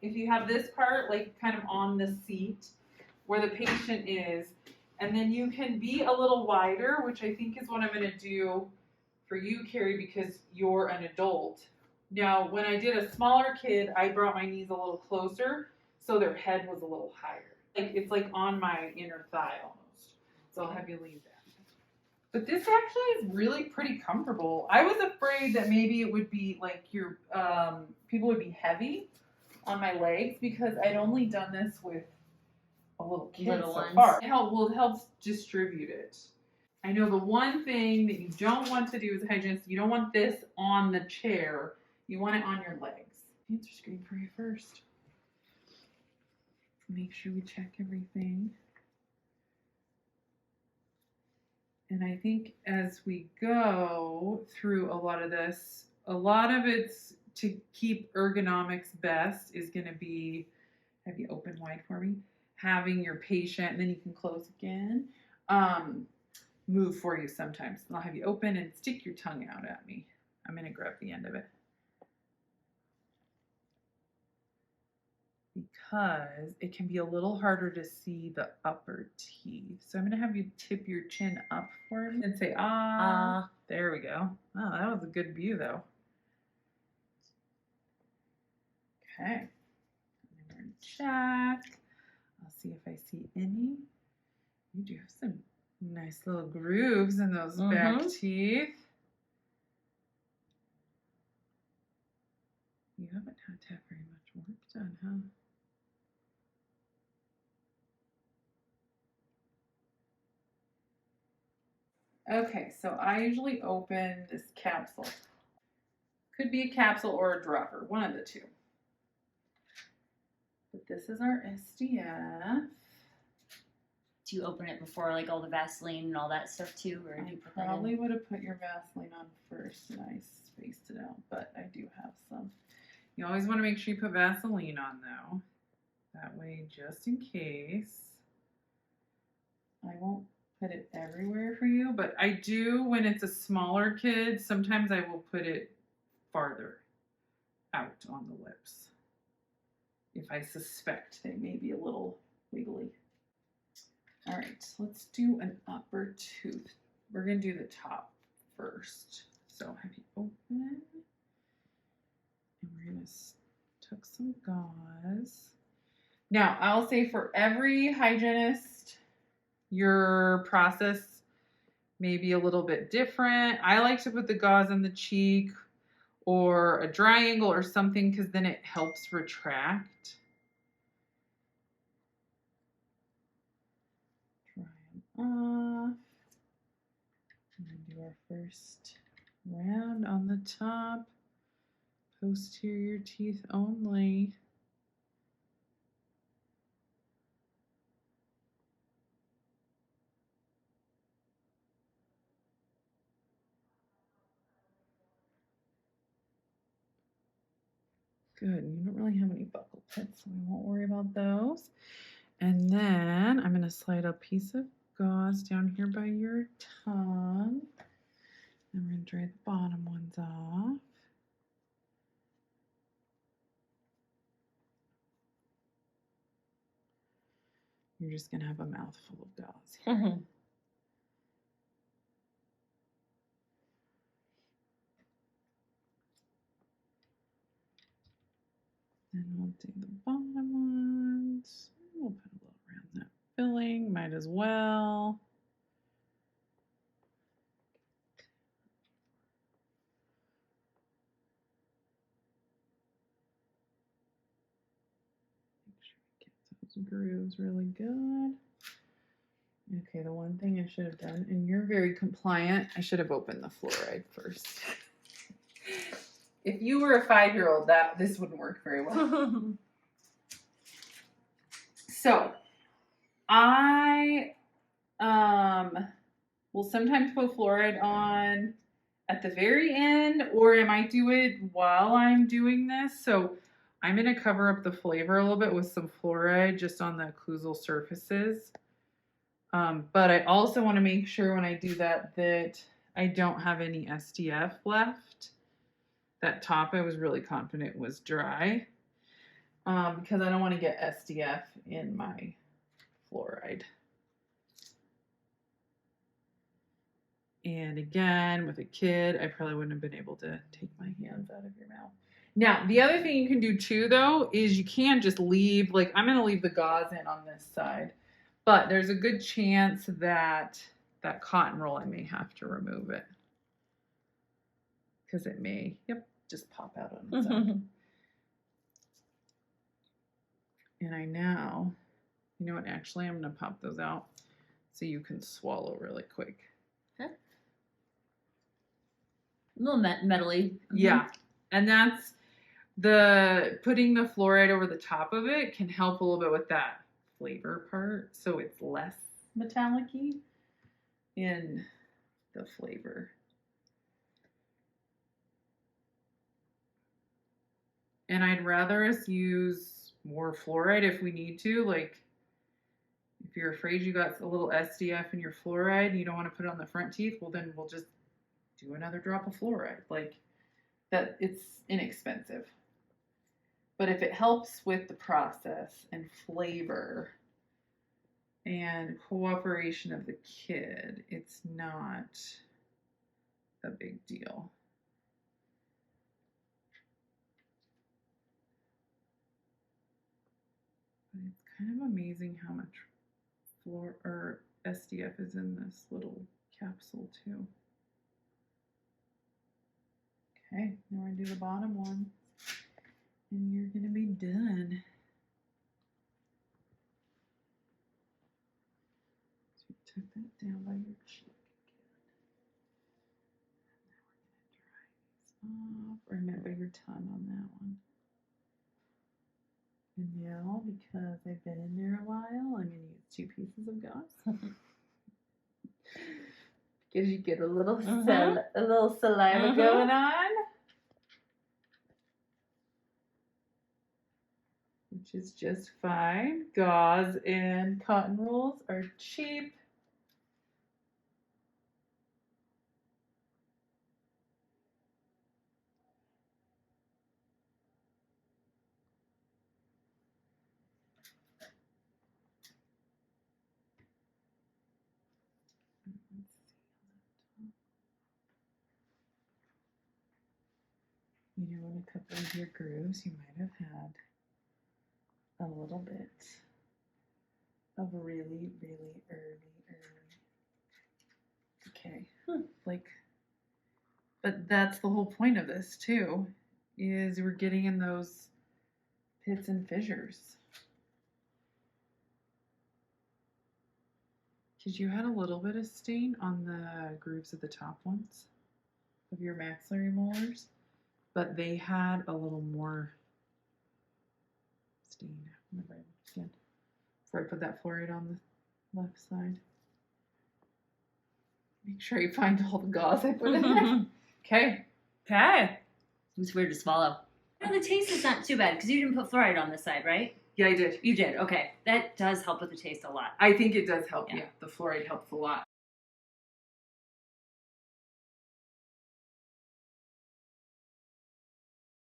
if you have this part like kind of on the seat where the patient is, and then you can be a little wider, which I think is what I'm going to do for you, Carrie, because you're an adult. Now, when I did a smaller kid, I brought my knees a little closer so their head was a little higher. Like it's like on my inner thigh almost. So I'll have you leave that. But this actually is really pretty comfortable. I was afraid that maybe it would be like your people would be heavy on my legs because I'd only done this with a little kid so far. It helps distribute it. I know the one thing that you don't want to do as a hygienist, you don't want this on the chair. You want it on your legs. Answer screen for you first. Make sure we check everything. And I think as we go through a lot of this, a lot of it's to keep ergonomics best is going to be, have you open wide for me? Having your patient, and then you can close again, move for you sometimes. And I'll have you open and stick your tongue out at me. I'm going to grab the end of it. Because it can be a little harder to see the upper teeth. So I'm going to have you tip your chin up for me and say, ah. There we go. Oh, that was a good view, though. Okay. I'm going to check. I'll see if I see any. You do have some nice little grooves in those back teeth. You haven't had to have very much work done, huh? Okay, so I usually open this capsule. Could be a capsule or a dropper, one of the two. But this is our SDF. Do you open it before like all the Vaseline and all that stuff too? Or I probably would have put your Vaseline on first and I spaced it out, but I do have some. You always want to make sure you put Vaseline on though. That way, just in case. I won't put it everywhere for you, but I do when it's a smaller kid, sometimes I will put it farther out on the lips if I suspect they may be a little wiggly. All right, let's do an upper tooth. We're going to do the top first. So have you open, and we're going to tuck some gauze. Now, I'll say for every hygienist, your process may be a little bit different. I like to put the gauze on the cheek or a dry angle or something because then it helps retract. Dry them off. And then do our first round on the top. Posterior teeth only. Good, you don't really have any buccal pits, so we won't worry about those. And then I'm going to slide a piece of gauze down here by your tongue. And we're going to dry the bottom ones off. You're just going to have a mouthful of gauze here. Then we'll do the bottom ones. We'll put a little around that filling, might as well. Make sure we get those grooves really good. Okay, the one thing I should have done, and you're very compliant, I should have opened the fluoride first. If you were a 5-year-old, this wouldn't work very well. So, I will sometimes put fluoride on at the very end, or I might do it while I'm doing this. So, I'm going to cover up the flavor a little bit with some fluoride just on the occlusal surfaces. But I also want to make sure when I do that I don't have any SDF left. That top I was really confident was dry. because I don't want to get SDF in my fluoride. And again, with a kid, I probably wouldn't have been able to take my hands out of your mouth. Now, the other thing you can do too, though, is you can't just leave, like I'm going to leave the gauze in on this side, but there's a good chance that that cotton roll, I may have to remove it. Because it may, just pop out on its own. And I now, you know what, actually I'm going to pop those out so you can swallow really quick. Okay. A little metally. Yeah. And that's putting the fluoride over the top of it can help a little bit with that flavor part. So it's less metallic-y in the flavor. And I'd rather us use more fluoride if we need to. Like, if you're afraid you got a little SDF in your fluoride and you don't want to put it on the front teeth, well, then we'll just do another drop of fluoride. Like, that, it's inexpensive. But if it helps with the process and flavor and cooperation of the kid, it's not a big deal. But it's kind of amazing how much SDF is in this little capsule too. Okay, now we're gonna do the bottom one, and you're gonna be done. So tuck that down by your cheek again. Now we're gonna dry these off, or I meant by your tongue on that one. And now, because I've been in there a while, I'm going to use 2 pieces of gauze. Because you get a little, a little saliva going on. Which is just fine. Gauze and cotton rolls are cheap. You know, in a couple of your grooves, you might have had a little bit of really, really early decay. Like, but that's the whole point of this too, is we're getting in those pits and fissures. Because you had a little bit of stain on the grooves of the top ones of your maxillary molars, but they had a little more stain. Again, before I put that fluoride on the left side. Make sure you find all the gauze I put in there. Okay. Okay. It's weird to swallow. No, the taste is not too bad because you didn't put fluoride on this side, right? Yeah, I did. You did. Okay. That does help with the taste a lot. I think it does help. Yeah, the fluoride helps a lot.